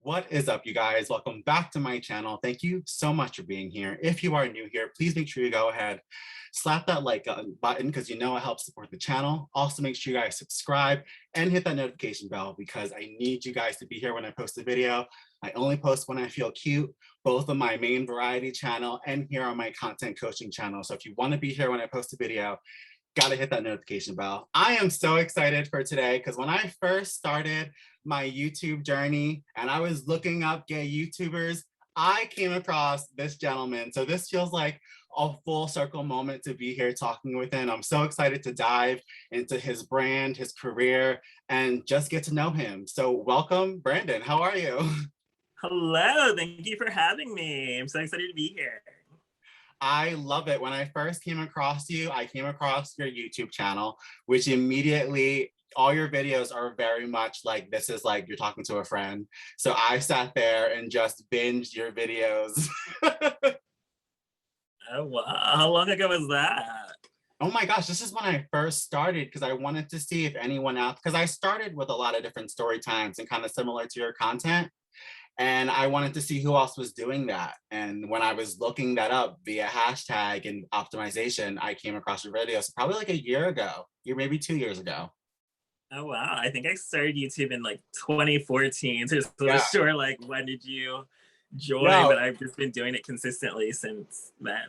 What is up, you guys? Welcome back to my channel. Thank you so much for being here. If you are new here, please make sure you go ahead, slap that like button because you know it helps support the channel. Also, make sure you guys subscribe and hit that notification bell because I need you guys to be here when I post a video. I only post when I feel cute, both on my main variety channel and here on my content coaching channel. So if you want to be here when I post a video, gotta hit that notification bell. I am so excited for today because when I first started my YouTube journey and I was looking up gay YouTubers, I came across this gentleman. So this feels like a full circle moment to be here talking with him. I'm so excited to dive into his brand, his career, and just get to know him. So welcome, Brandon. How are you? Hello, thank you for having me. I'm so excited to be here. I love it. When I first came across you, I came across your YouTube channel, which immediately, all your videos are very much like, this is like you're talking to a friend. So I sat there and just binged your videos. Oh, wow. How long ago was that? Oh my gosh, this is when I first started because I wanted to see if anyone else, because I started with a lot of different story times and kind of similar to your content. And I wanted to see who else was doing that. And when I was looking that up via hashtag and optimization, I came across your videos probably like a year ago, maybe 2 years ago. Oh, wow. I think I started YouTube in like 2014. So I Yeah. was sure, like, when did you join? No, But I've just been doing it consistently since then.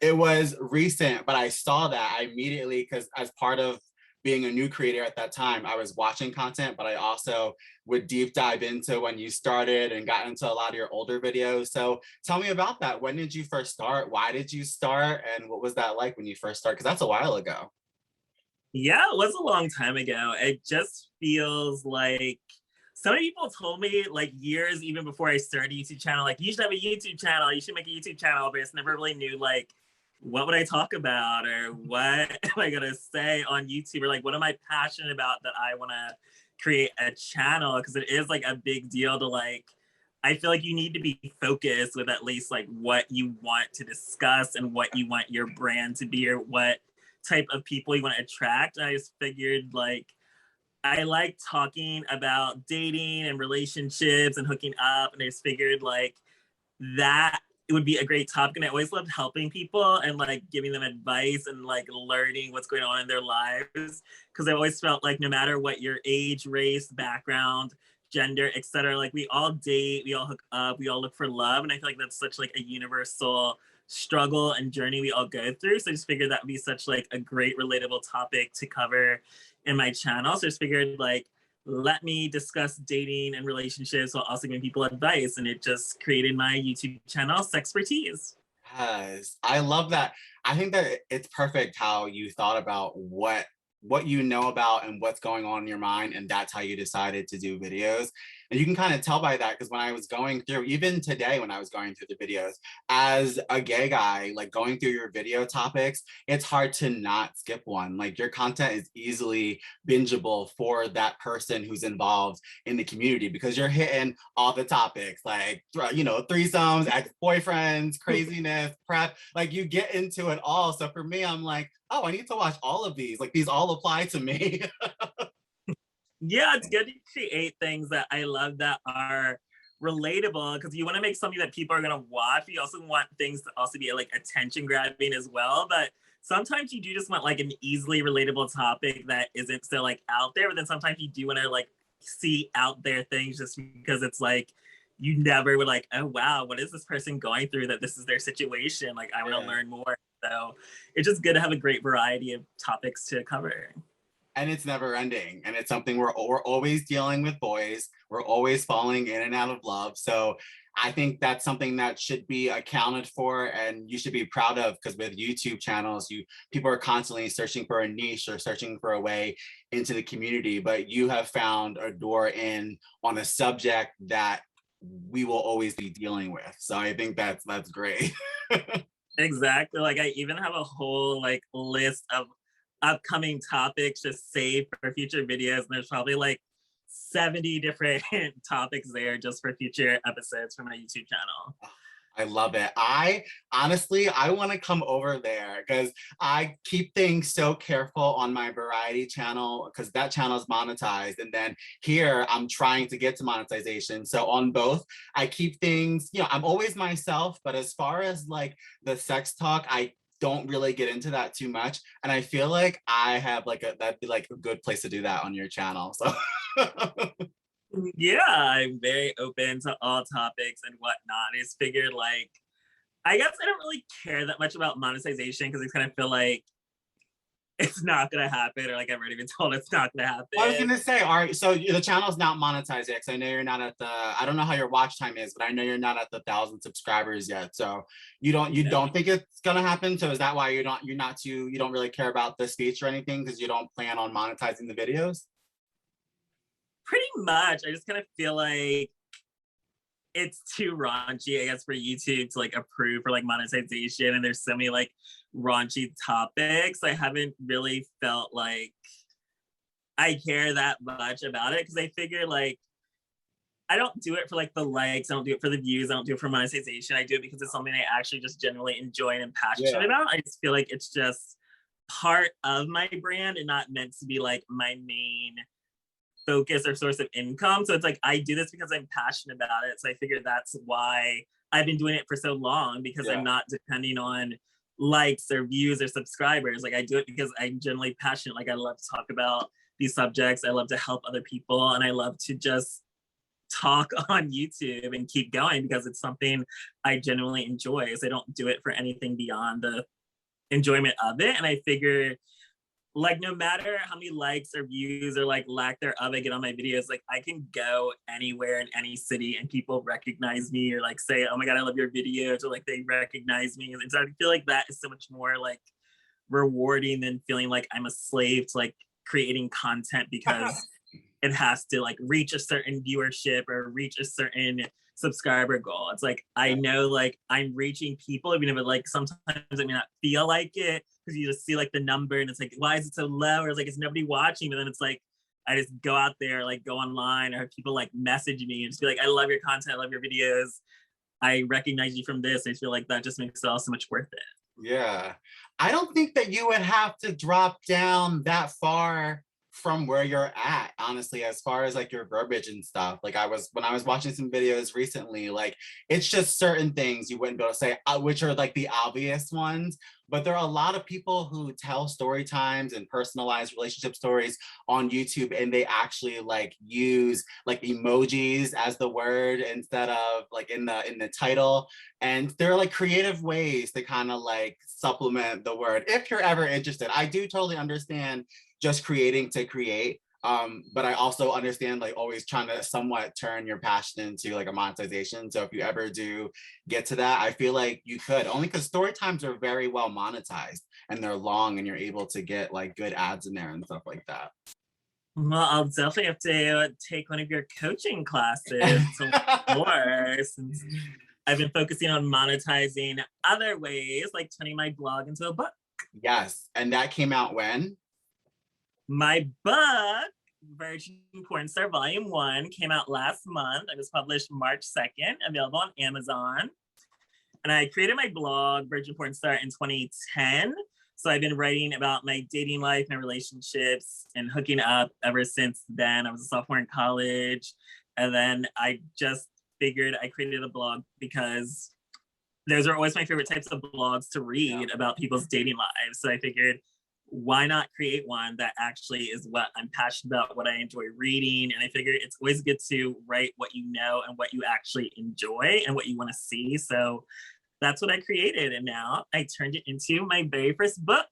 it was recent, but I saw that I immediately, because as part of being a new creator at that time, I was watching content, but I also would deep dive into when you started and got into a lot of your older videos. So tell me about that. When did you first start? Why did you start? And what was that like when you first started? Because that's a while ago. Yeah, it was a long time ago. It just feels like so many people told me like years even before I started a YouTube channel, like you should have a YouTube channel, you should make a YouTube channel, but I just never really knew like what would I talk about or what am I gonna say on YouTube or like what am I passionate about that I wanna create a channel because it is like a big deal to like I feel like you need to be focused with at least like what you want to discuss and what you want your brand to be or what type of people you want to attract. And I just figured like I like talking about dating and relationships and hooking up. And I just figured like that it would be a great topic. And I always loved helping people and like giving them advice and like learning what's going on in their lives. Cause I always felt like no matter what your age, race, background, gender, etc., like we all date, we all hook up, we all look for love. And I feel like that's such like a universal struggle and journey we all go through. So I just figured that would be such like a great relatable topic to cover in my channel. So I just figured like let me discuss dating and relationships while also giving people advice. And it just created my YouTube channel, Sexpertise. Yes, I love that. I think that it's perfect how you thought about what you know about and what's going on in your mind, and that's how you decided to do videos. And you can kind of tell by that because when I was going through, even today when I was going through the videos, as a gay guy, like going through your video topics, it's hard to not skip one. Like your content is easily bingeable for that person who's involved in the community because you're hitting all the topics like, you know, threesomes, ex-boyfriends, craziness, prep, like you get into it all. So for me, I'm like, oh, I need to watch all of these. Like these all apply to me. Yeah, it's good to create things that I love that are relatable because you want to make something that people are going to watch. You also want things to also be like attention grabbing as well. But sometimes you do just want like an easily relatable topic that isn't so like out there. But then sometimes you do want to like see out there things just because it's like you never would like, oh wow, what is this person going through that this is their situation? Like I want to learn more. So it's just good to have a great variety of topics to cover. And it's never ending. And it's something we're always dealing with boys. We're always falling in and out of love. So I think that's something that should be accounted for and you should be proud of because with YouTube channels, people are constantly searching for a niche or searching for a way into the community, but you have found a door in on a subject that we will always be dealing with. So I think that's great. Exactly. Like I even have a whole like list of upcoming topics just saved for future videos. And there's probably like 70 different topics there just for future episodes for my YouTube channel. I love it. I honestly, I want to come over there because I keep things so careful on my variety channel because that channel is monetized. And then here I'm trying to get to monetization. So on both, I keep things, you know, I'm always myself, but as far as like the sex talk, I don't really get into that too much. And I feel like I have like that'd be like a good place to do that on your channel. So Yeah, I'm very open to all topics and whatnot. I just figured like I guess I don't really care that much about monetization because I kind of feel like it's not gonna happen, or like I've already been told it's not gonna I was happen. gonna say, all right, so the channel's not monetized yet, because I know you're not at the, I don't know how your watch time is, but I know you're not at the 1,000 subscribers yet. So you No. don't think it's gonna happen? So is that why you're not too, you don't really care about the speech or anything because you don't plan on monetizing the videos? Pretty much. I just kind of feel like it's too raunchy, I guess, for YouTube to like approve for like monetization. And there's so many like raunchy topics. I haven't really felt like I care that much about it because I figure like I don't do it for like the likes, I don't do it for the views, I don't do it for monetization. I do it because it's something I actually just genuinely enjoy and am passionate Yeah. about. I just feel like it's just part of my brand and not meant to be like my main focus or source of income. So it's like I do this because I'm passionate about it. So I figure that's why I've been doing it for so long, because I'm Yeah. not depending on likes or views or subscribers. Like I do it because I'm generally passionate. Like I love to talk about these subjects. I love to help other people, and I love to just talk on YouTube and keep going because it's something I genuinely enjoy. So I don't do it for anything beyond the enjoyment of it. And I figure like no matter how many likes or views or like lack thereof I get on my videos, like I can go anywhere in any city and people recognize me or like say, oh my God, I love your videos, or like they recognize me. And so I feel like that is so much more like rewarding than feeling like I'm a slave to like creating content because it has to like reach a certain viewership or reach a certain subscriber goal. It's like I know like I'm reaching people, even if it like sometimes it may not feel like it because you just see like the number and it's like, why is it so low? Or it's like, it's nobody watching. But then it's like I just go out there, like go online, or have people like message me and just be like, I love your content, I love your videos, I recognize you from this. I feel like that just makes it all so much worth it. Yeah. I don't think that you would have to drop down that far from where you're at, honestly, as far as like your verbiage and stuff. Like when I was watching some videos recently, like it's just certain things you wouldn't be able to say, which are like the obvious ones. But there are a lot of people who tell story times and personalized relationship stories on YouTube, and they actually like use like emojis as the word instead of like in the title. And there are like creative ways to kind of like supplement the word if you're ever interested. I do totally understand just creating to create. But I also understand like always trying to somewhat turn your passion into like a monetization. So if you ever do get to that, I feel like you could, only because story times are very well monetized and they're long and you're able to get like good ads in there and stuff like that. Well, I'll definitely have to take one of your coaching classes to learn more, since I've been focusing on monetizing other ways, like turning my blog into a book. Yes, and that came out when? My book, Virgin Porn Star Volume 1, came out last month. It was published March 2nd, available on Amazon. And I created my blog, Virgin Porn Star, in 2010. So I've been writing about my dating life, my relationships, and hooking up ever since then. I was a sophomore in college. And then I just figured I created a blog because those are always my favorite types of blogs to read about people's dating lives. So I figured, why not create one that actually is what I'm passionate about, what I enjoy reading? And I figured it's always good to write what you know and what you actually enjoy and what you want to see. So that's what I created. And now I turned it into my very first book.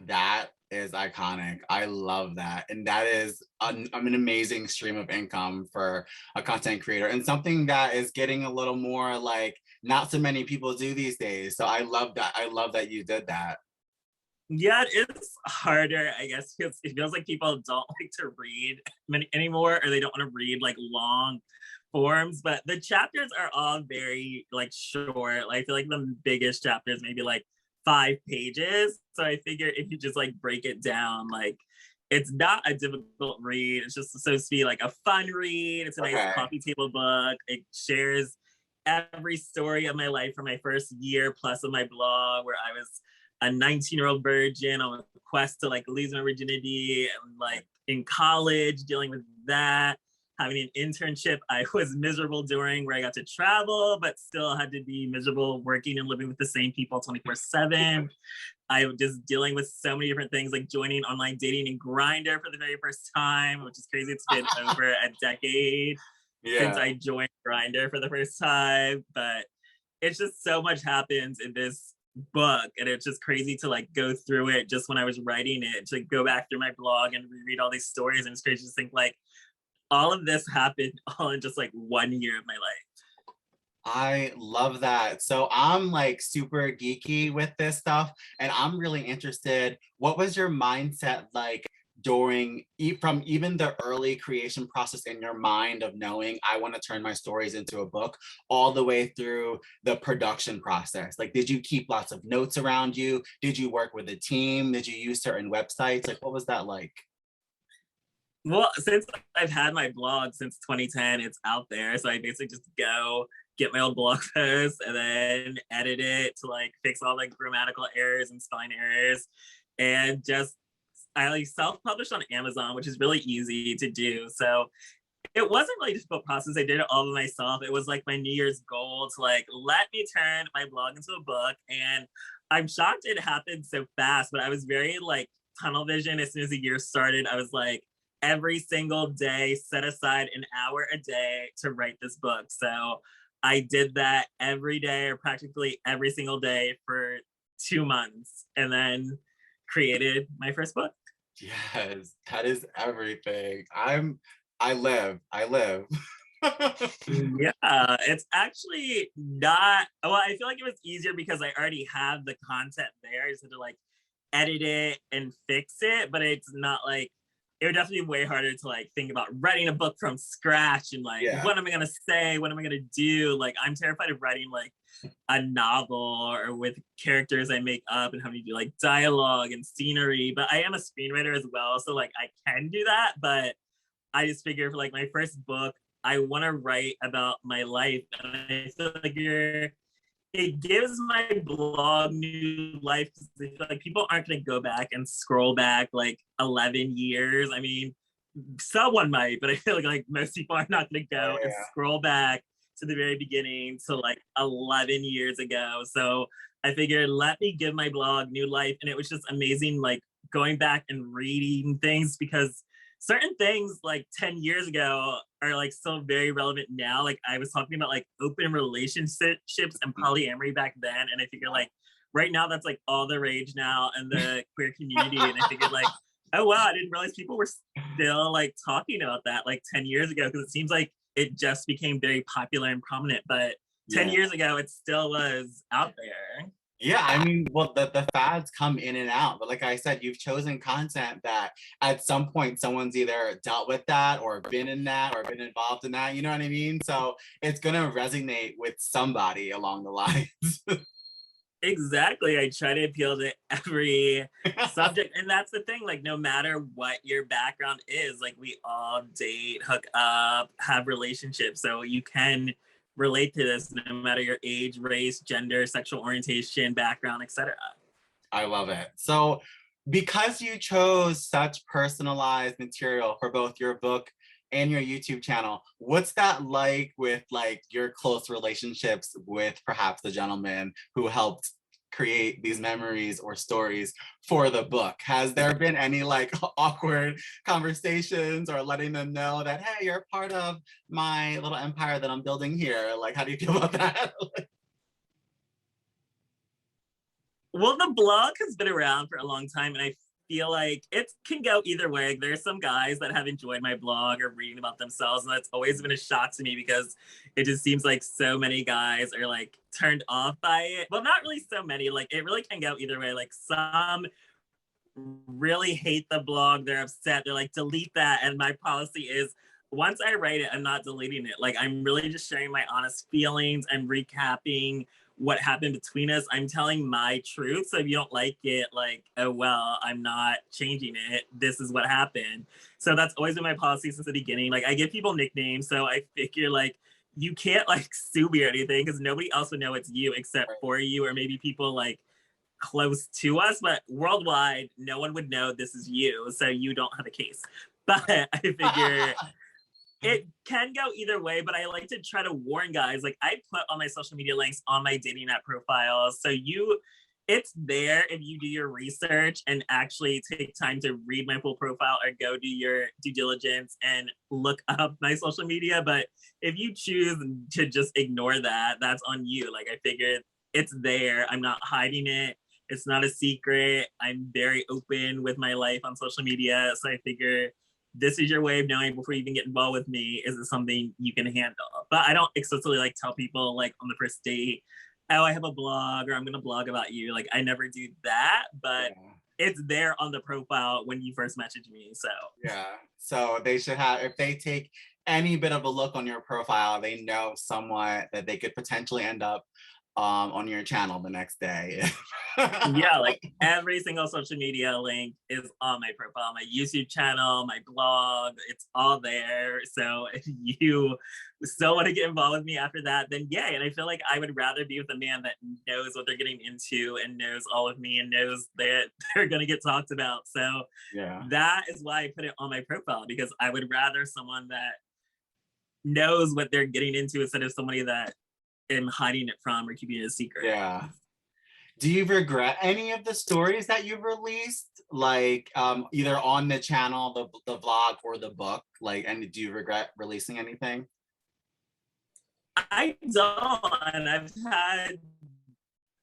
That is iconic. I love that. And that is an amazing stream of income for a content creator and something that is getting a little more like not so many people do these days. So I love that. I love that you did that. Yeah, it's harder, I guess, because it feels like people don't like to read many anymore, or they don't want to read like long forms. But the chapters are all very like short. Like, I feel like the biggest chapters maybe like 5 pages. So I figure if you just like break it down, like it's not a difficult read. It's just supposed to be like a fun read. It's a nice Okay. coffee table book. It shares every story of my life for my first year plus of my blog, where I was a 19-year-old virgin on a quest to like lose my virginity, and like in college dealing with that, having an internship I was miserable during, where I got to travel but still had to be miserable working and living with the same people 24/7. I was just dealing with so many different things, like joining online dating and Grindr for the very first time, which is crazy. It's been over a decade since I joined Grindr for the first time, but it's just so much happens in this book, and it's just crazy to like go through it just when I was writing it, to go back through my blog and reread all these stories, and it's crazy to think like all of this happened all in just like 1 year of my life. I love that. So I'm like super geeky with this stuff, and I'm really interested. What was your mindset like during from even the early creation process in your mind of knowing I want to turn my stories into a book, all the way through the production process? Like, did you keep lots of notes around you? Did you work with a team? Did you use certain websites? Like, what was that like? Well, since I've had my blog since 2010, it's out there. So I basically just go get my old blog post and then edit it to like fix all like grammatical errors and spelling errors. And just I like self-published on Amazon, which is really easy to do. So it wasn't really a difficult process. I did it all by myself. It was like my New Year's goal to like, let me turn my blog into a book. And I'm shocked it happened so fast, but I was very like tunnel vision as soon as the year started. I was like, every single day, set aside an hour a day to write this book. So I did that every day, or practically every single day, for 2 months, and then created my first book. Yes, that is everything. I live. Yeah, it's actually not, well, I feel like it was easier because I already have the content there. I just had to like edit it and fix it, but it's not like, it would definitely be way harder to like think about writing a book from scratch and like, Yeah. what am I gonna say? What am I gonna do? Like, I'm terrified of writing like a novel or with characters I make up and having to do like dialogue and scenery. But I am a screenwriter as well, so like I can do that. But I just figure for like my first book, I want to write about my life, and I feel like it gives my blog new life. I feel like people aren't going to go back and scroll back like 11 years. I mean, someone might, but I feel like most people are not going to go and scroll back to the very beginning to like 11 years ago. So I figured, let me give my blog new life. And it was just amazing, like going back and reading things, because certain things like 10 years ago are like still very relevant now. Like I was talking about like open relationships and polyamory back then. And I figure like right now that's like all the rage now in the queer community. And I figured like, oh wow, I didn't realize people were still like talking about that like 10 years ago, because it seems like it just became very popular and prominent. But 10 years ago, it still was out there. Yeah, I mean, well, the fads come in and out, but like I said, you've chosen content that at some point someone's either dealt with that or been in that or been involved in that, you know what I mean? So it's gonna resonate with somebody along the lines. Exactly. I try to appeal to every subject. And that's the thing, like, no matter what your background is, like, we all date, hook up, have relationships. So you can relate to this no matter your age, race, gender, sexual orientation, background, etc. I love it. So because you chose such personalized material for both your book and your YouTube channel, what's that like with like your close relationships with perhaps the gentleman who helped create these memories or stories for the book? Has there been any like awkward conversations or letting them know that, hey, you're part of my little empire that I'm building here? Like, how do you feel about that? Well, the blog has been around for a long time, and I feel like it can go either way. There's some guys that have enjoyed my blog or reading about themselves, and that's always been a shock to me, because it just seems like so many guys are like turned off by it. Well, not really so many. Like, it really can go either way. Like, some really hate the blog. They're upset. They're like, delete that. And my policy is, once I write it, I'm not deleting it. Like, I'm really just sharing my honest feelings. I'm recapping what happened between us. I'm telling my truth. So if you don't like it, like, oh, well, I'm not changing it. This is what happened. So that's always been my policy since the beginning. Like, I give people nicknames. So I figure like, you can't like sue me or anything because nobody else would know it's you except Right. for you, or maybe people like close to us, but worldwide, no one would know this is you, so you don't have a case. But I figure it can go either way, but I like to try to warn guys. Like I put all my social media links on my dating app profiles. So it's there if you do your research and actually take time to read my full profile or go do your due diligence and look up my social media. But if you choose to just ignore that, that's on you. Like I figured it's there. I'm not hiding it. It's not a secret. I'm very open with my life on social media. So I figure this is your way of knowing before you even get involved with me, is it something you can handle? But I don't explicitly like tell people like on the first date, oh, I have a blog or I'm gonna blog about you. Like I never do that, but it's there on the profile when you first message me. So yeah, so they should have, if they take any bit of a look on your profile, they know somewhat that they could potentially end up on your channel the next day. yeah, like every single social media link is on my profile, my YouTube channel, my blog, it's all there. So if you still want to get involved with me after that, then yay. And I feel like I would rather be with a man that knows what they're getting into and knows all of me and knows that they're going to get talked about. So Yeah, that is why I put it on my profile, because I would rather someone that knows what they're getting into instead of somebody that am hiding it from or keeping it a secret. yeah. Do you regret any of the stories that you've released, like either on the channel, the vlog, or the book? Like, and do you regret releasing anything? I don't.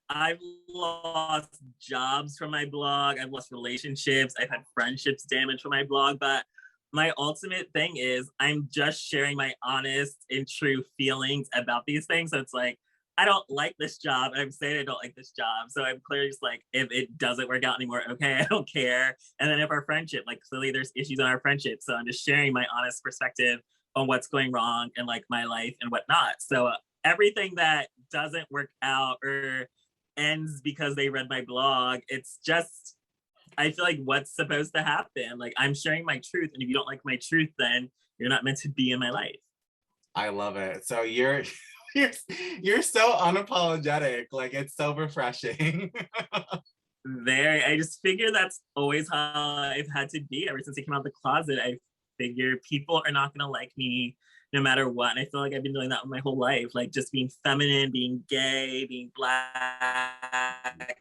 I've lost jobs from my blog. I've lost relationships. I've had friendships damaged from my blog. But my ultimate thing is I'm just sharing my honest and true feelings about these things. So it's like, I don't like this job. And I'm saying I don't like this job. So I'm clearly just like, if it doesn't work out anymore, okay, I don't care. And then if our friendship, like clearly there's issues in our friendship. So I'm just sharing my honest perspective on what's going wrong in like my life and whatnot. So everything that doesn't work out or ends because they read my blog, it's just, I feel like what's supposed to happen. Like I'm sharing my truth. And if you don't like my truth, then you're not meant to be in my life. I love it. So you're you're so unapologetic. Like it's so refreshing. Very. I just figure that's always how I've had to be ever since I came out of the closet. I figure people are not gonna like me no matter what. And I feel like I've been doing that my whole life, like just being feminine, being gay, being black,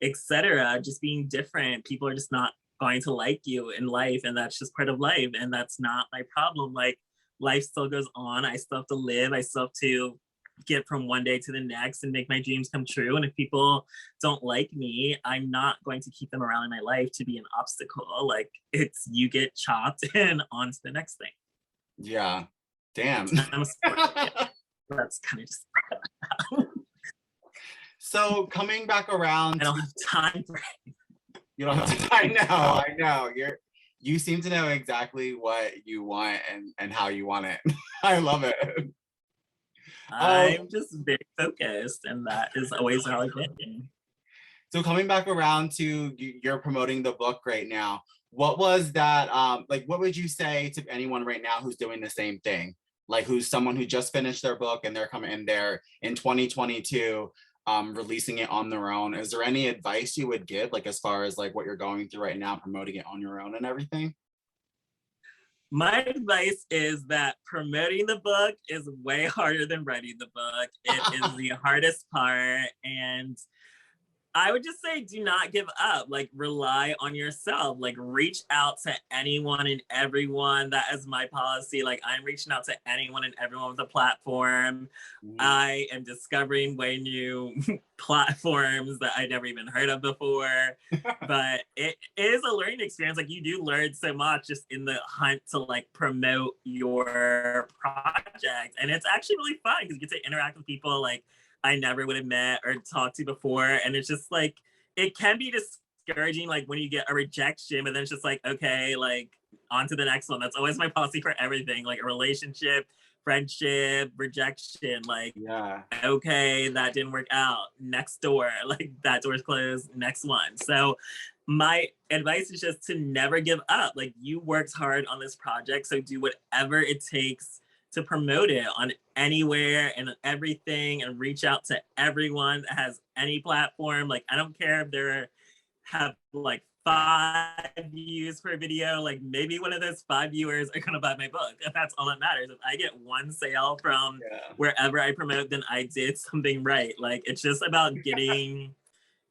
etc. Just being different. People are just not going to like you in life, and that's just part of life. And that's not my problem. Like life still goes on. I still have to live. I still have to get from one day to the next and make my dreams come true. And if people don't like me, I'm not going to keep them around in my life to be an obstacle. Like it's you get chopped and on to the next thing. Yeah. Damn. I'm a sport. Yeah. That's kind of just So coming back around, I don't have time for it. You don't have to. I know. You seem to know exactly what you want and how you want it. I love it. I'm just very focused, and that is always how I've been. So coming back around to you're promoting the book right now. What was that? Like, what would you say to anyone right now who's doing the same thing? Like, who's someone who just finished their book and they're coming in there in 2022, releasing it on their own. Is there any advice you would give, like as far as like what you're going through right now, promoting it on your own and everything? My advice is that promoting the book is way harder than writing the book. It is the hardest part. And I would just say, do not give up. Like, rely on yourself. Like, reach out to anyone and everyone. That is my policy. Like, I'm reaching out to anyone and everyone with a platform. I am discovering way new platforms that I never even heard of before. But it is a learning experience. Like, you do learn so much just in the hunt to like promote your project. And it's actually really fun because you get to interact with people like I never would have met or talked to before. And it's just like, it can be discouraging, like when you get a rejection, but then it's just like, okay, like on to the next one. That's always my policy for everything, like a relationship, friendship, rejection, like, Yeah. okay, that didn't work out. Next door, like that door's closed, next one. So my advice is just to never give up. Like you worked hard on this project, so do whatever it takes to promote it on anywhere and everything and reach out to everyone that has any platform. Like, I don't care if they're have like 5 views per video, like maybe one of those 5 viewers are gonna buy my book. If that's all that matters. If I get one sale from wherever I promote, then I did something right. Like, it's just about getting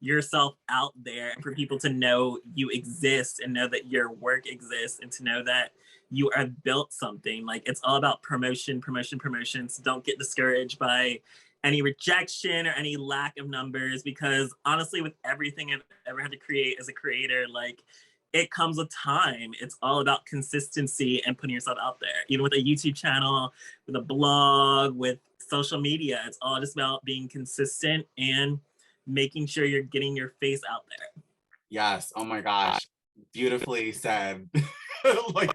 yourself out there and for people to know you exist and know that your work exists and to know that you have built something. Like, it's all about promotion, promotion, promotion. So don't get discouraged by any rejection or any lack of numbers, because honestly, with everything I've ever had to create as a creator, like, it comes with time. It's all about consistency and putting yourself out there. Even with a YouTube channel, with a blog, with social media, it's all just about being consistent and making sure you're getting your face out there. Yes. Oh my gosh. Beautifully said. Like,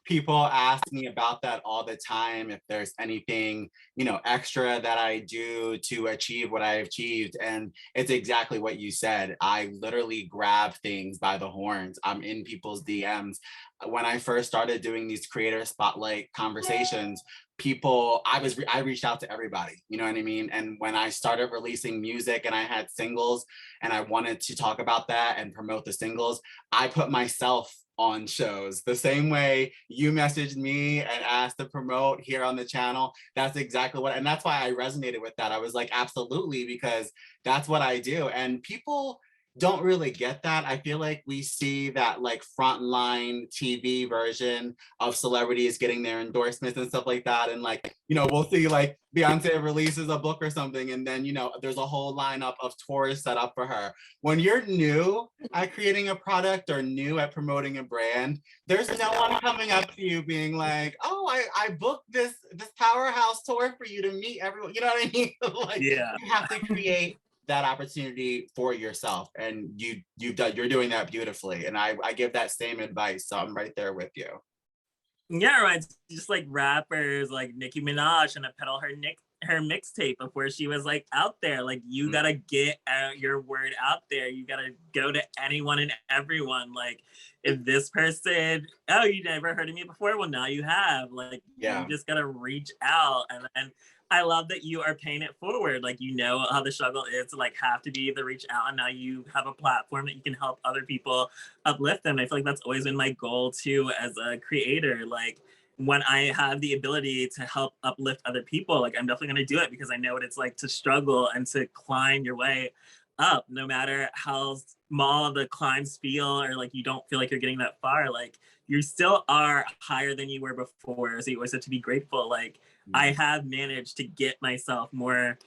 people ask me about that all the time, if there's anything, you know, extra that I do to achieve what I achieved. And it's exactly what you said. I literally grab things by the horns. I'm in people's DMs. When I first started doing these creator spotlight conversations, I reached out to everybody, you know what I mean? And when I started releasing music and I had singles and I wanted to talk about that and promote the singles, I put myself on shows the same way you messaged me and asked to promote here on the channel. That's exactly what, and that's why I resonated with that. I was like, absolutely, because that's what I do. And people don't really get that. I feel like we see that like frontline TV version of celebrities getting their endorsements and stuff like that. And like, you know, we'll see like Beyonce releases a book or something, and then, you know, there's a whole lineup of tours set up for her. When you're new at creating a product or new at promoting a brand, there's no one coming up to you being like, oh, I booked this powerhouse tour for you to meet everyone. You know what I mean? Like, you have to create that opportunity for yourself, and you're doing that beautifully, and I give that same advice, so I'm right there with you. Yeah, right. Just like rappers like Nicki Minaj and to peddle her mixtape before she was like out there. Like, you gotta get your word out there. You gotta go to anyone and everyone. Like, if this person, oh, you never heard of me before, well, now you have. Like, you just gotta reach out. And I love that you are paying it forward. Like, you know how the struggle is to like have to be the reach out, and now you have a platform that you can help other people uplift them. I feel like that's always been my goal too as a creator. Like, when I have the ability to help uplift other people, like, I'm definitely going to do it, because I know what it's like to struggle and to climb your way up, no matter how small the climbs feel, or like you don't feel like you're getting that far. Like, you still are higher than you were before, so you always have to be grateful. Like, I have managed to get myself more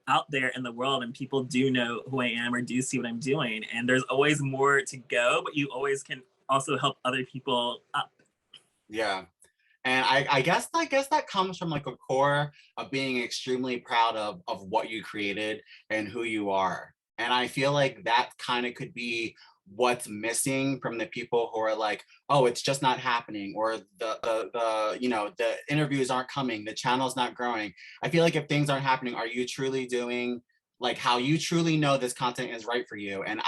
out there in the world, and people do know who I am or do see what I'm doing, and there's always more to go, but you always can also help other people up. Yeah. And I guess that comes from like a core of being extremely proud of what you created and who you are. And I feel like that kind of could be what's missing from the people who are like, oh, it's just not happening, or the you know, the interviews aren't coming, the channel's not growing. I feel like if things aren't happening, are you truly doing like how you truly know this content is right for you? And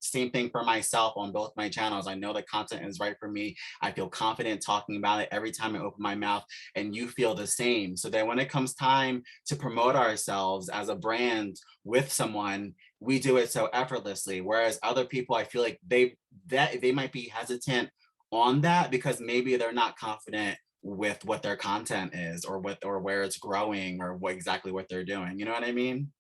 same thing for myself on both my channels. I know the content is right for me. I feel confident talking about it every time I open my mouth, and you feel the same. So that when it comes time to promote ourselves as a brand with someone, we do it so effortlessly. Whereas other people, I feel like they might be hesitant on that because maybe they're not confident with what their content is, or where it's growing, or exactly what they're doing. You know what I mean?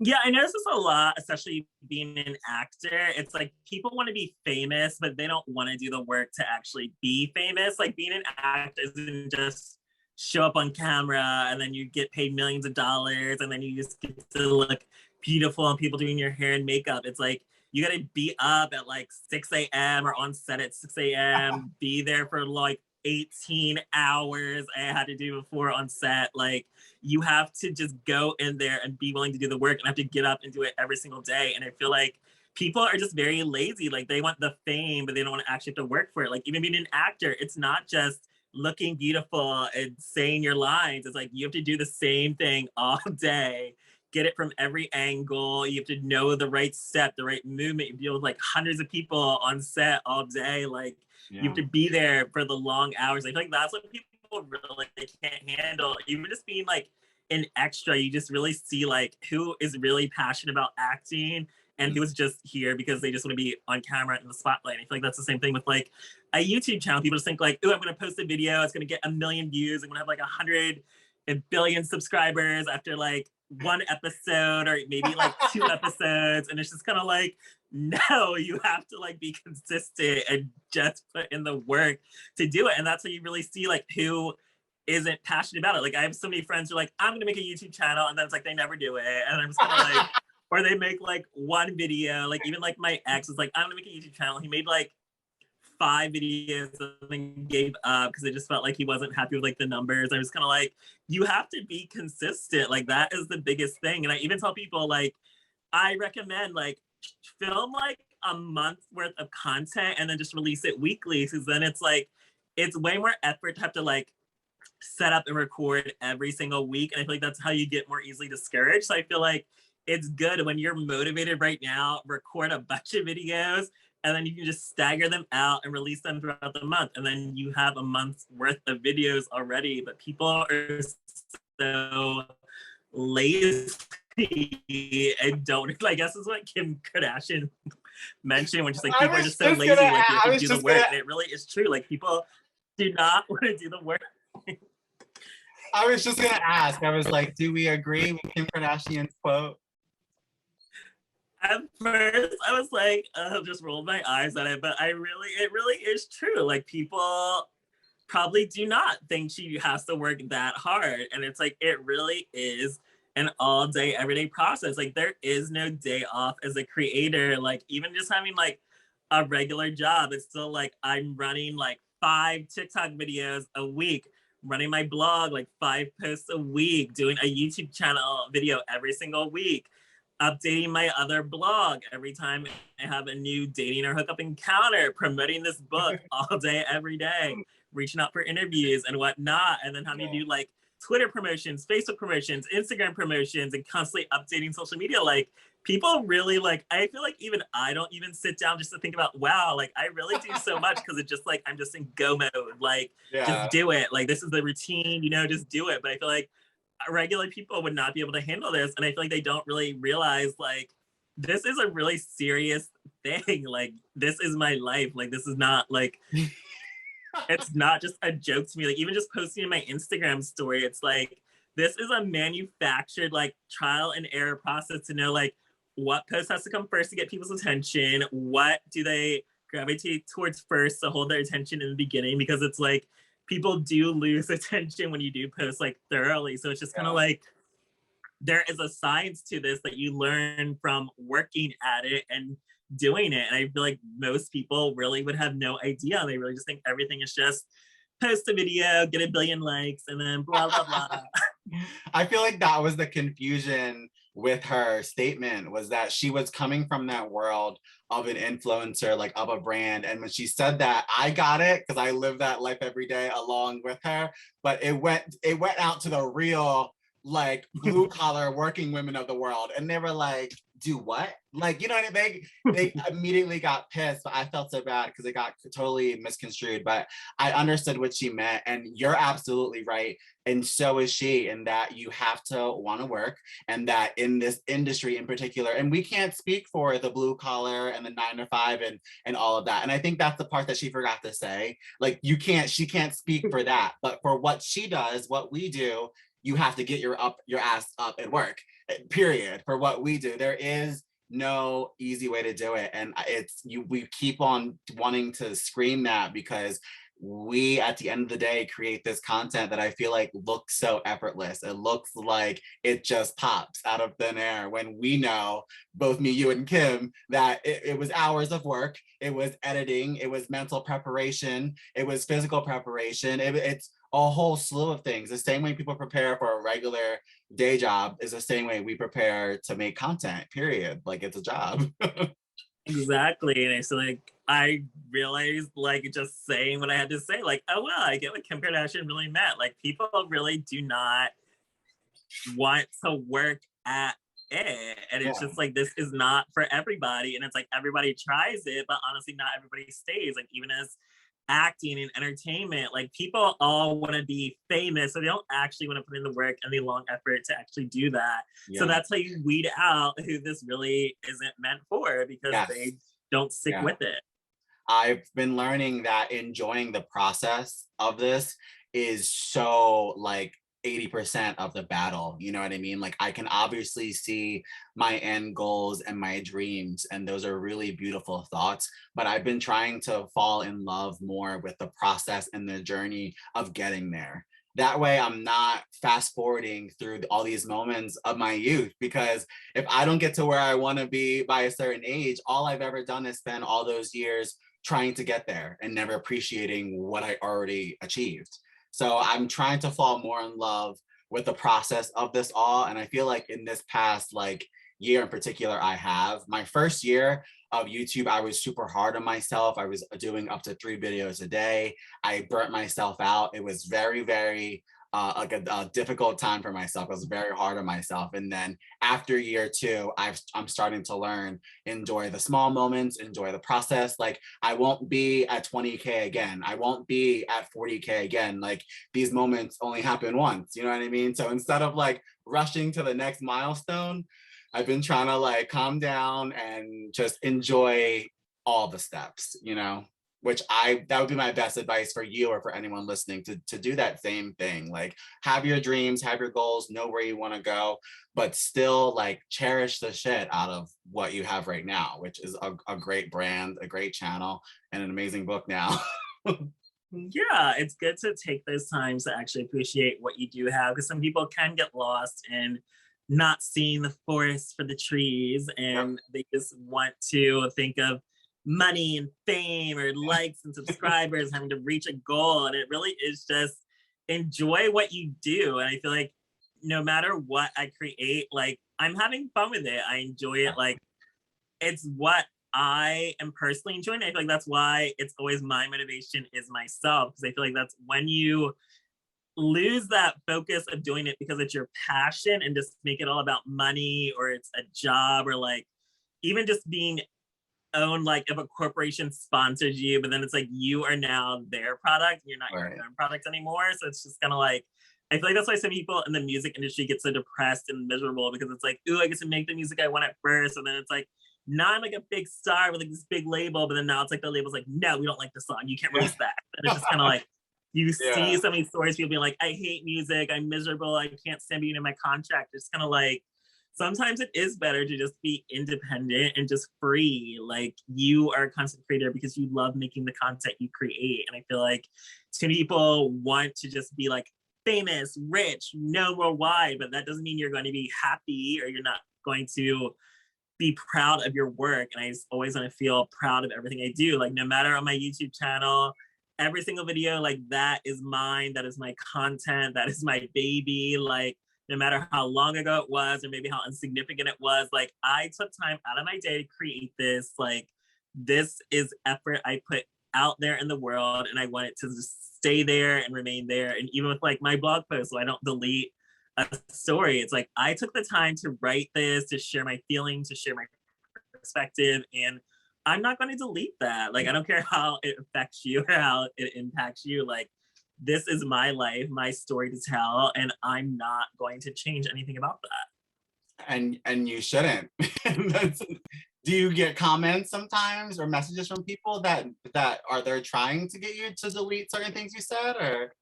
Yeah, I notice this a lot, especially being an actor. It's like people want to be famous, but they don't want to do the work to actually be famous. Like, being an actor isn't just show up on camera and then you get paid millions of dollars and then you just get to look beautiful and people doing your hair and makeup. It's like, you got to be up at like 6 a.m. or on set at 6 a.m., be there for like 18 hours I had to do before on set. Like, you have to just go in there and be willing to do the work, and have to get up and do it every single day. And I feel like people are just very lazy. Like, they want the fame, but they don't want to actually have to work for it. Like, even being an actor, it's not just looking beautiful and saying your lines. It's like, you have to do the same thing all day, get it from every angle. You have to know the right step, the right movement. You deal with like hundreds of people on set all day. Like, you have to be there for the long hours. I feel like that's what people people really can't handle, even just being like an extra. You just really see like who is really passionate about acting and who is just here because they just want to be on camera in the spotlight. I feel like that's the same thing with like a YouTube channel. People just think like, oh, I'm going to post a video. It's going to get 1 million views. I'm going to have like 100 billion subscribers after like one episode or maybe like 2 episodes. And it's just kind of like, no, you have to like be consistent and just put in the work to do it. And that's how you really see like who isn't passionate about it. Like I have so many friends who are like, I'm going to make a YouTube channel. And then it's like, they never do it. And I'm just kind of like, or they make like one video, like even like my ex was like, I'm gonna make a YouTube channel. He made like 5 videos and then gave up because it just felt like he wasn't happy with like the numbers. I was kind of like, you have to be consistent. Like that is the biggest thing. And I even tell people like, I recommend like film like a month worth of content and then just release it weekly. Because then it's like, it's way more effort to have to like set up and record every single week. And I feel like that's how you get more easily discouraged. So I feel like it's good when you're motivated right now, record a bunch of videos and then you can just stagger them out and release them throughout the month. And then you have a month's worth of videos already. But people are so lazy and don't, I guess is what Kim Kardashian mentioned when she's like, people are just so lazy, like you have to do the work. And it really is true. Like people do not want to do the work. I was just gonna ask, I was like, do we agree with Kim Kardashian's quote? At first, I was like, just rolled my eyes at it, but it really is true. Like people probably do not think she has to work that hard. And it's like, it really is an all day, everyday process. Like there is no day off as a creator. Like even just having like a regular job, it's still like I'm running like 5 TikTok videos a week, running my blog, like 5 posts a week, doing a YouTube channel video every single week, updating my other blog every time I have a new dating or hookup encounter, promoting this book all day, every day, reaching out for interviews and whatnot. And then having to do like Twitter promotions, Facebook promotions, Instagram promotions, and constantly updating social media. Like people really like, I feel like even I don't even sit down just to think about, wow, like I really do so much because it's just like, I'm just in go mode, like just do it. Like this is the routine, you know, just do it. But I feel like regular people would not be able to handle this. And I feel like they don't really realize like, this is a really serious thing. Like this is my life. Like this is not like, it's not just a joke to me. Like even just posting in my Instagram story, it's like, this is a manufactured like trial and error process to know like what post has to come first to get people's attention. What do they gravitate towards first to hold their attention in the beginning? Because it's like, people do lose attention when you do post like thoroughly. So it's just kind of like, there is a science to this that you learn from working at it and doing it. And I feel like most people really would have no idea. They really just think everything is just post a video, get 1 billion likes, and then blah, blah, blah. I feel like that was the confusion with her statement, was that she was coming from that world of an influencer, like of a brand. And when she said that, I got it because I live that life every day along with her. But it went out to the real like blue collar working women of the world. And they were like, do what? Like, you know what I mean? They immediately got pissed, but I felt so bad because it got totally misconstrued. But I understood what she meant, and you're absolutely right. And so is she, in that you have to want to work, and that in this industry in particular, and we can't speak for the blue collar and the 9 to 5 and all of that. And I think that's the part that she forgot to say. Like she can't speak for that, but for what she does, what we do, you have to get your ass up and work, period. For what we do, there is no easy way to do it. And we keep on wanting to scream that because we, at the end of the day, create this content that I feel like looks so effortless. It looks like it just pops out of thin air, when we know, both me, you, and Kim, that it was hours of work. It was editing, it was mental preparation, it was physical preparation. It's a whole slew of things. The same way people prepare for a regular day job is the same way we prepare to make content, period. Like, it's a job. Exactly. And so like, I realized like just saying what I had to say, like, oh well, I get what Kim Kardashian really meant. Like people really do not want to work at it. And it's just like, this is not for everybody. And it's like everybody tries it, but honestly not everybody stays. Like even as acting and entertainment. Like people all want to be famous, so they don't actually want to put in the work and the long effort to actually do that. So Yeah. that's how you weed out who this really isn't meant for, because Yes. they don't stick with it. I've been learning that enjoying the process of this is so like 80% of the battle. You know what I mean? Like I can obviously see my end goals and my dreams, and those are really beautiful thoughts. But I've been trying to fall in love more with the process and the journey of getting there. That way, I'm not fast forwarding through all these moments of my youth, because if I don't get to where I want to be by a certain age, all I've ever done is spend all those years trying to get there and never appreciating what I already achieved. So I'm trying to fall more in love with the process of this all. And I feel like in this past like year in particular, I have. My first year of YouTube, I was super hard on myself. I was doing up to 3 videos a day. I burnt myself out. It was very, very like a difficult time for myself. I was very hard on myself. And then after year 2, I'm starting to learn, enjoy the small moments, enjoy the process. Like I won't be at 20K again. I won't be at 40K again. Like these moments only happen once, you know what I mean? So instead of like rushing to the next milestone, I've been trying to like calm down and just enjoy all the steps, you know? Which that would be my best advice for you or for anyone listening, to do that same thing. Like have your dreams, have your goals, know where you want to go, but still like cherish the shit out of what you have right now, which is a great brand, a great channel, and an amazing book now. Yeah, it's good to take those times to actually appreciate what you do have, because some people can get lost in not seeing the forest for the trees, and they just want to think of money and fame or likes and subscribers, having to reach a goal. And it really is just enjoy what you do. And I feel like no matter what I create, like I'm having fun with it. I enjoy it. Like it's what I am personally enjoying. I feel like that's why it's always my motivation is myself. Because I feel like that's when you lose that focus of doing it because it's your passion and just make it all about money, or it's a job, or like even just being owned, like if a corporation sponsors you, but then it's like you are now their product, you're not your own product anymore. So it's just kind of like, I feel like that's why some people in the music industry get so depressed and miserable, because it's like, ooh, I get to make the music I want at first, and then it's like, now I'm like a big star with like this big label, but then now it's like the label's like, no, we don't like the song, you can't release that. And it's just kind of like, you see so many stories, people being like, I hate music, I'm miserable, I can't stand being in my contract. It's kind of like, sometimes it is better to just be independent and just free. Like you are a content creator because you love making the content you create. And I feel like too many people want to just be like famous, rich, known worldwide, but that doesn't mean you're going to be happy, or you're not going to be proud of your work. And I just always want to feel proud of everything I do. Like no matter on my YouTube channel, every single video, like that is mine, that is my content, that is my baby. Like no matter how long ago it was, or maybe how insignificant it was, like I took time out of my day to create this. Like this is effort I put out there in the world, and I want it to just stay there and remain there. And even with like my blog post, so I don't delete a story, it's like I took the time to write this, to share my feelings, to share my perspective, and I'm not going to delete that. Like I don't care how it affects you or how it impacts you. Like this is my life, my story to tell, and I'm not going to change anything about that. And you shouldn't. Do you get comments sometimes or messages from people that are they're trying to get you to delete certain things you said? Or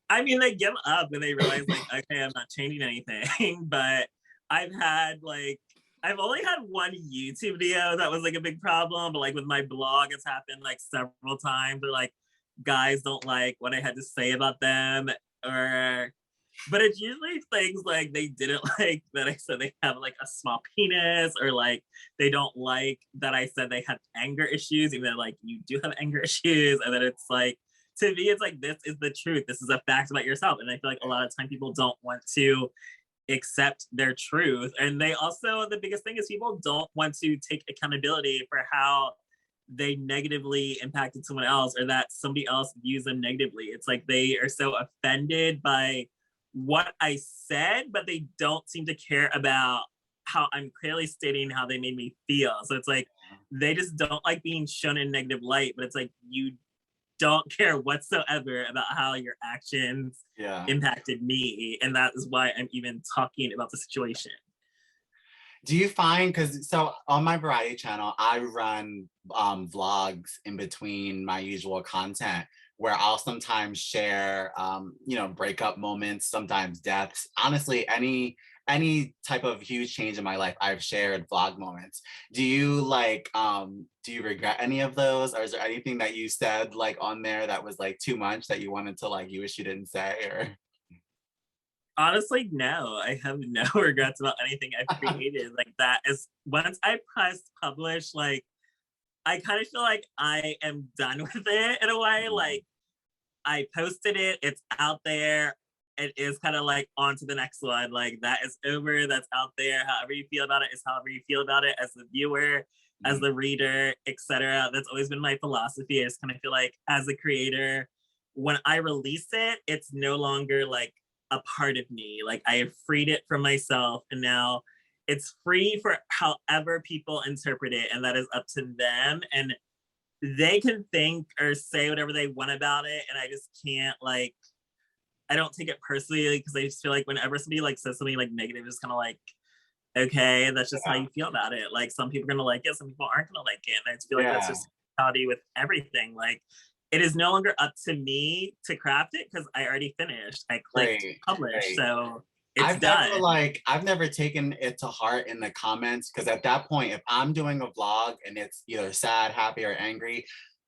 I mean, they give up when they realize like, okay, I'm not changing anything. But I've only had one YouTube video that was like a big problem, but like with my blog, it's happened like several times where like guys don't like what I had to say about them, but it's usually things like they didn't like that I said they have like a small penis, or like they don't like that I said they have anger issues, even though like you do have anger issues. And then it's like, to me, it's like, this is the truth. This is a fact about yourself. And I feel like a lot of time people don't want to accept their truth. And they also, the biggest thing is people don't want to take accountability for how they negatively impacted someone else, or that somebody else views them negatively. It's like they are so offended by what I said, but they don't seem to care about how I'm clearly stating how they made me feel. So it's like they just don't like being shown in negative light, but it's like you don't care whatsoever about how your actions impacted me. And that is why I'm even talking about the situation. Do you find, because so on my variety channel, I run vlogs in between my usual content where I'll sometimes share, you know, breakup moments, sometimes deaths. Honestly, any type of huge change in my life, I've shared vlog moments. Do you like, do you regret any of those? Or is there anything that you said like on there that was like too much that you wanted to like, you wish you didn't say? Or honestly, no, I have no regrets about anything I've created. Like that is, once I pressed publish, like I kind of feel like I am done with it in a way. Like I posted it, it's out there. It is kind of like on to the next one. Like that is over, that's out there. However you feel about it is however you feel about it as the viewer, as the reader, etc. That's always been my philosophy. I just kind of feel like as a creator, when I release it, it's no longer like a part of me. Like I have freed it from myself, and now it's free for however people interpret it, and that is up to them. And they can think or say whatever they want about it, and I just can't like, I don't take it personally because I just feel like whenever somebody like says something like negative, it's kind of like, okay, that's just how you feel about it. Like some people are gonna like it, some people aren't gonna like it, and I just feel like that's just reality with everything. Like it is no longer up to me to craft it because I already finished. I clicked publish, so it's done. I've never taken it to heart in the comments, because at that point, if I'm doing a vlog and it's either sad, happy, or angry,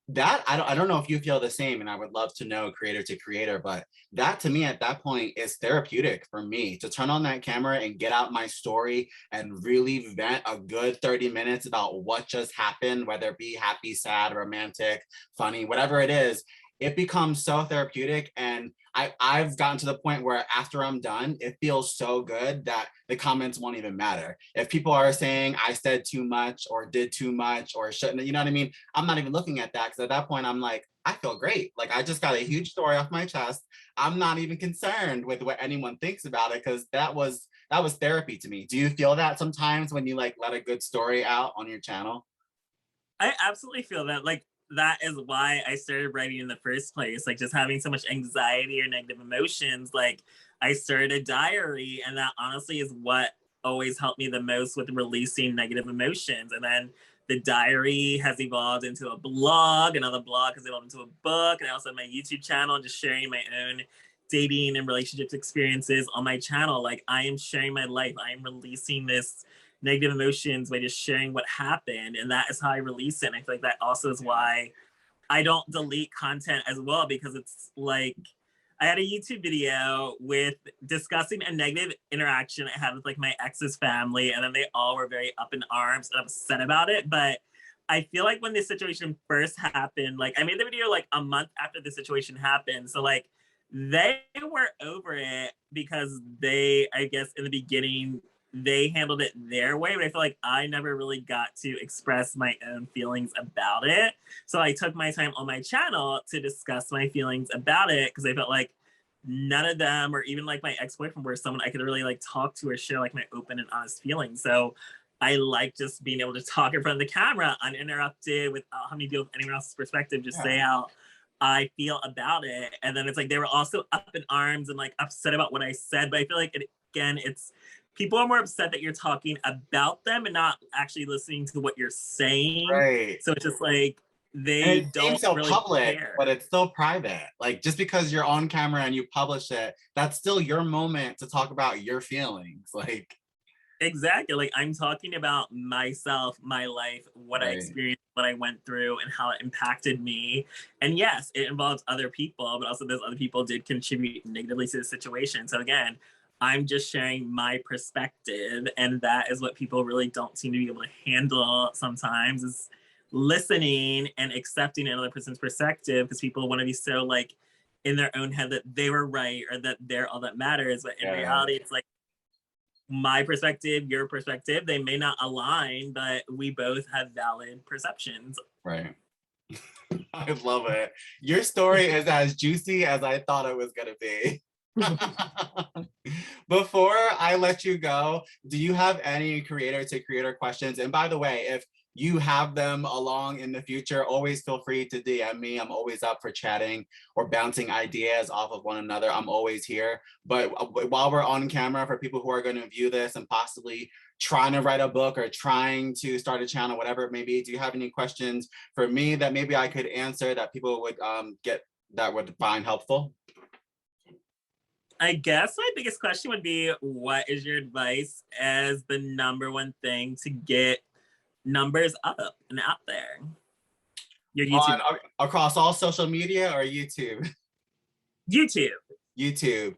that I don't know if you feel the same, and I would love to know creator to creator, but that to me at that point is therapeutic for me to turn on that camera and get out my story and really vent a good 30 minutes about what just happened, whether it be happy, sad, romantic, funny, whatever it is. It becomes so therapeutic, and I've gotten to the point where after I'm done, it feels so good that the comments won't even matter. If people are saying I said too much or did too much or shouldn't, you know what I mean? I'm not even looking at that, because at that point I'm like, I feel great. Like I just got a huge story off my chest. I'm not even concerned with what anyone thinks about it, because that was therapy to me. Do you feel that sometimes when you like let a good story out on your channel? I absolutely feel that. Like that is why I started writing in the first place. Like just having so much anxiety or negative emotions, like I started a diary, and that honestly is what always helped me the most with releasing negative emotions. And then the diary has evolved into a blog, another blog has evolved into a book, and I also have my YouTube channel, just sharing my own dating and relationships experiences on my channel. Like I am sharing my life. I am releasing this negative emotions by just sharing what happened, and that is how I release it. And I feel like that also is why I don't delete content as well, because it's like I had a YouTube video with discussing a negative interaction I had with like my ex's family, and then they all were very up in arms and upset about it. But I feel like when this situation first happened, like I made the video like a month after the situation happened, so like they were over it because they, I guess in the beginning, they handled it their way, but I feel like I never really got to express my own feelings about it. So I took my time on my channel to discuss my feelings about it, because I felt like none of them, or even like my ex-boyfriend, were someone I could really like talk to or share like my open and honest feelings. So I like just being able to talk in front of the camera uninterrupted without having to deal with anyone else's perspective, just say how I feel about it. And then it's like they were also up in arms and like upset about what I said, but I feel like again, it's people are more upset that you're talking about them and not actually listening to what you're saying. So it's just like they don't so really public, care. but it's still private. Like just because you're on camera and you publish it, that's still your moment to talk about your feelings. Like exactly, like I'm talking about myself, my life, what I experienced, what I went through, and how it impacted me. And yes, it involves other people, but also those other people did contribute negatively to the situation. So again, I'm just sharing my perspective, and that is what people really don't seem to be able to handle sometimes, is listening and accepting another person's perspective, because people want to be so like in their own head that they were right or that they're all that matters. But in reality, it's like my perspective, your perspective, they may not align, but we both have valid perceptions. Right. I love it. Your story is as juicy as I thought it was gonna be. Before I let you go, do you have any creator to creator questions? And by the way, if you have them along in the future, always feel free to DM me. I'm always up for chatting or bouncing ideas off of one another. I'm always here. But while we're on camera, for people who are going to view this and possibly trying to write a book or trying to start a channel, whatever it may be, do you have any questions for me that maybe I could answer that people would would find helpful? I guess my biggest question would be, what is your advice as the #1 thing to get numbers up and out there? Your YouTube. Across all social media or YouTube? YouTube. YouTube.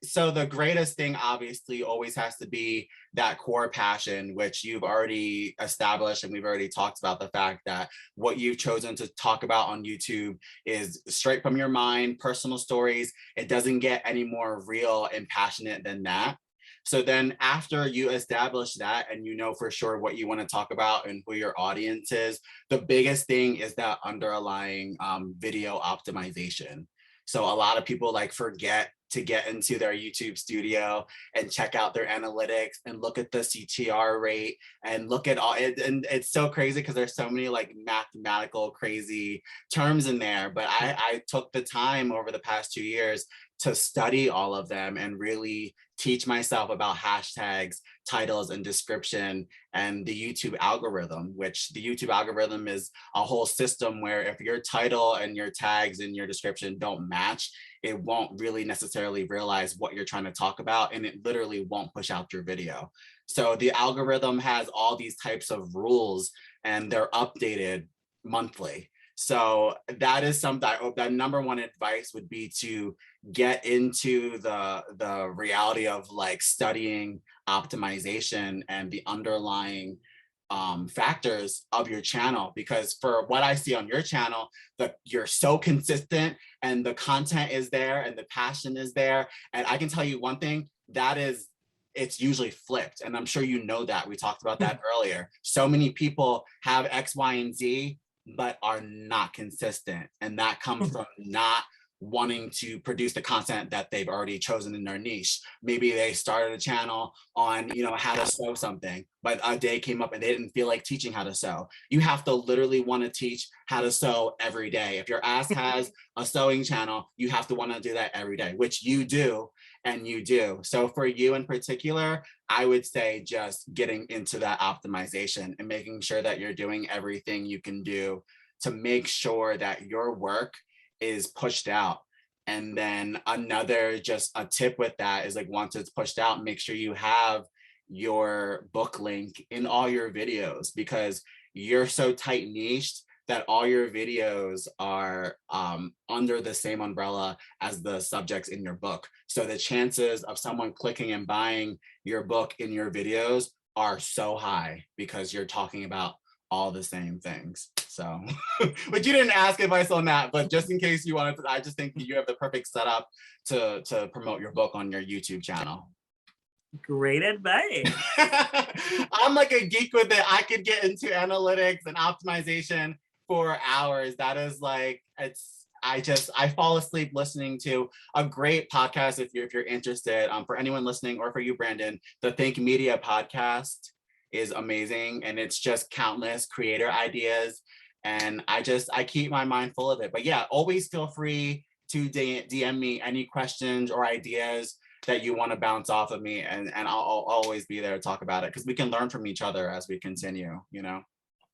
So the greatest thing obviously always has to be that core passion, which you've already established, and we've already talked about the fact that what you've chosen to talk about on YouTube is straight from your mind, personal stories. It doesn't get any more real and passionate than that. So then after you establish that and you know for sure what you want to talk about and who your audience is, the biggest thing is that underlying video optimization. So a lot of people forget to get into their YouTube studio and check out their analytics and look at the CTR rate and look at all it. And it's so crazy because there's so many mathematical crazy terms in there. But I took the time over the past 2 years to study all of them and really teach myself about hashtags, titles, and description, and the YouTube algorithm, which the YouTube algorithm is a whole system where if your title and your tags and your description don't match, it won't really necessarily realize what you're trying to talk about, and it literally won't push out your video. So the algorithm has all these types of rules and they're updated monthly. So that is something that #1 advice would be to get into the reality of studying optimization and the underlying factors of your channel, because for what I see on your channel, you're so consistent and the content is there and the passion is there. And I can tell you one thing, it's usually flipped. And I'm sure you know that. We talked about that earlier. So many people have X, Y, and Z, but are not consistent. And that comes from not wanting to produce the content that they've already chosen in their niche. Maybe they started a channel on, how to sew something, but a day came up and they didn't feel like teaching how to sew. You have to literally want to teach how to sew every day. If your ass has a sewing channel, you have to want to do that every day, which you do, and you do. So for you in particular, I would say just getting into that optimization and making sure that you're doing everything you can do to make sure that your work is pushed out. And then just a tip with that is once it's pushed out, make sure you have your book link in all your videos, because you're so tight niched that all your videos are under the same umbrella as the subjects in your book. So the chances of someone clicking and buying your book in your videos are so high because you're talking about all the same things. So, but you didn't ask advice on that, but just in case you wanted to, I just think you have the perfect setup to promote your book on your YouTube channel. Great advice. I'm like a geek with it. I could get into analytics and optimization for hours. That is I fall asleep listening to a great podcast if you're interested. For anyone listening, or for you, Branden, the Think Media podcast is amazing, and it's just countless creator ideas, and I keep my mind full of it. But yeah, always feel free to DM me any questions or ideas that you want to bounce off of me, and I'll always be there to talk about it, because we can learn from each other as we continue,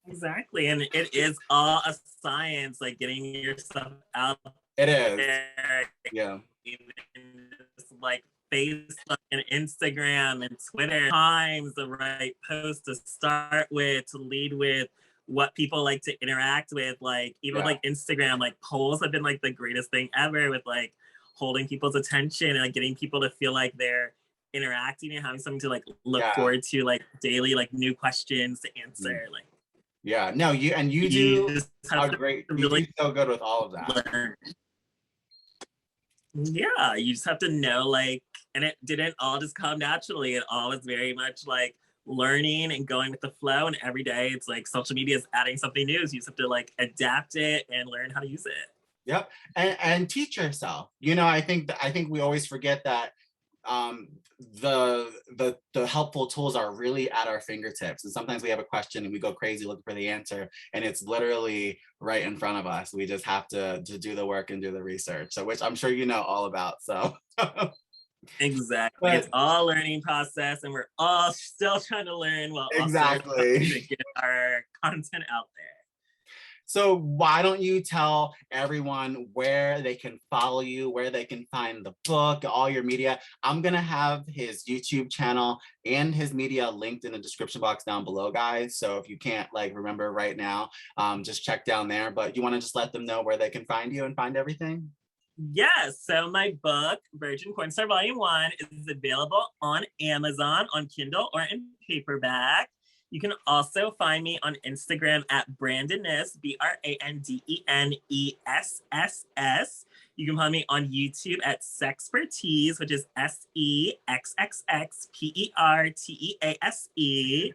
Exactly, and it is all a science, getting your stuff out. It is. There. Yeah. Even just Facebook and Instagram and Twitter, times the right post to start with, to lead with, what people like to interact with. Even with Instagram, polls have been the greatest thing ever with holding people's attention and getting people to feel like they're interacting and having something to look forward to, daily new questions to answer. Yeah, no, you do great. You do so good with all of that. Yeah, you just have to know, and it didn't all just come naturally. It all was very much learning and going with the flow. And every day it's social media is adding something new. So you just have to adapt it and learn how to use it. Yep, and teach yourself. I think we always forget that the helpful tools are really at our fingertips. And sometimes we have a question and we go crazy looking for the answer, and it's literally right in front of us. We just have to do the work and do the research. So, which I'm sure you know all about. So. Exactly. It's all learning process, and we're all still trying to learn while also trying to get our content out there. So why don't you tell everyone where they can follow you, where they can find the book, all your media. I'm going to have his YouTube channel and his media linked in the description box down below, guys. So if you can't like remember right now, just check down there. But you want to just let them know where they can find you and find everything? Yes, so my book, Virgin Pornstar Volume 1, is available on Amazon, on Kindle, or in paperback. You can also find me on Instagram at Brandeness, BRANDENESSS. You can find me on YouTube at Sexpertise, which is SEXXXPERTEASE.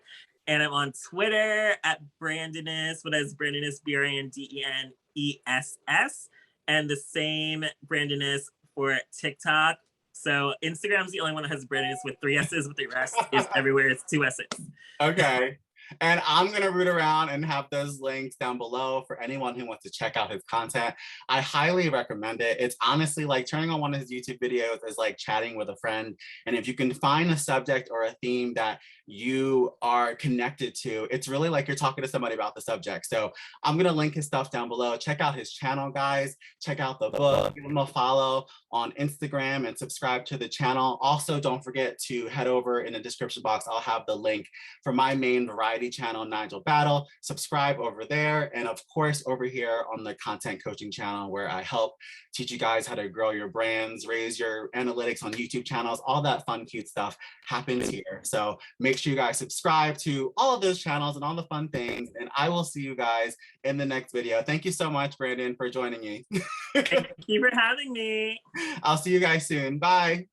And I'm on Twitter at Brandeness, what is Brandeness, BRANDENESS. And the same Brandeness for TikTok. So Instagram's the only one that has Brandeness with 3 S's, but the rest is everywhere. It's 2 S's. Okay. And I'm going to root around and have those links down below for anyone who wants to check out his content. I highly recommend it. It's honestly like turning on one of his YouTube videos is like chatting with a friend. And if you can find a subject or a theme that you are connected to, it's really like you're talking to somebody about the subject. So I'm going to link his stuff down below. Check out his channel, guys. Check out the book. Give him a follow on Instagram and subscribe to the channel. Also, don't forget to head over in the description box. I'll have the link for my main variety channel, Nigel Battle. Subscribe over there. And of course, over here on the content coaching channel, where I help teach you guys how to grow your brands, raise your analytics on YouTube channels, all that fun, cute stuff happens here. So make sure you guys subscribe to all of those channels and all the fun things. And I will see you guys in the next video. Thank you so much, Branden, for joining me. Thank you for having me. I'll see you guys soon. Bye.